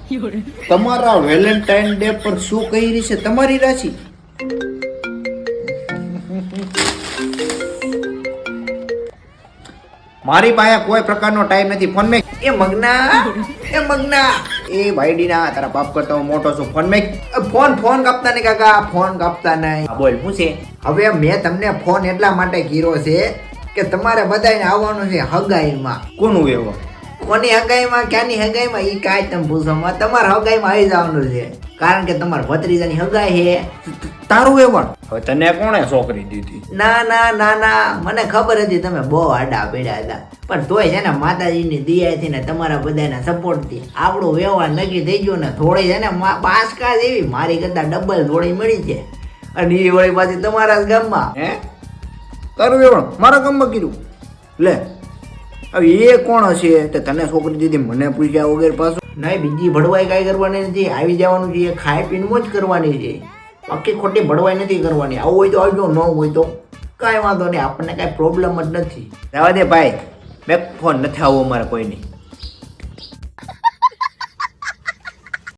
તમારા Valentine day પર શું કહી રહી છે તમારી રાશિ? મારી પાસે કોઈ પ્રકારનો ટાઈમ નથી. Phone make. એ મગના એ ભાઈડીના તારા બાપ કરતા હું મોટો છું. Phone make. ફોન કાપતા નહીં કાકા, ફોન કાપતા નહીં. બોલ શું છે? હવે મેં તમને ફોન એટલા માટે કર્યો છે કે તમારે બધાને આવવાનું છે હગાઈમાં. કોનું એવો? કોની હગાઈમાં, ક્યાંની હગાઈમાં એ કાંઈ તમે પૂછોમાં. તમારે હગાઈમાં આવી જવાનું છે, કારણ કે તમારા ભત્રીજાની હગાઈ છે. તારું વેવણ હવે તને કોણે છોકરી દીધી? ના મને ખબર હતી તમે બહુ આડા પડ્યા હતા, પણ તોય છે ને માતાજીની દયાથી ને તમારા બધાના સપોર્ટથી આપણું વ્યવહાર નક્કી થઈ ગયો ને. થોડી છે ને બાસકા જેવી મારી કરતા ડબલ થોડી મળી છે, અને એ વળી પાછી તમારા જ ગામમાં. હે તારું વેવણ મારા ગામમાં કીધું લે. હવે એ કોણ હશે તે તને છોકરી દીધી મને પૂછ્યા વગર પાછું? નહીં, બીજી ભડવાઈ કાંઈ કરવાની નથી. આવી જવાનું છે, ખાઈ પીને મોજ કરવાની છે. બાકી ખોટી ભડવાઈ નથી કરવાની. આવું હોય તો આવજો, ન હોય તો કાંઈ વાંધો નહીં, આપણને કાંઈ પ્રોબ્લેમ જ નથી. જવા દે ભાઈ, મેં ફોન નથી આવવો અમારે કોઈની.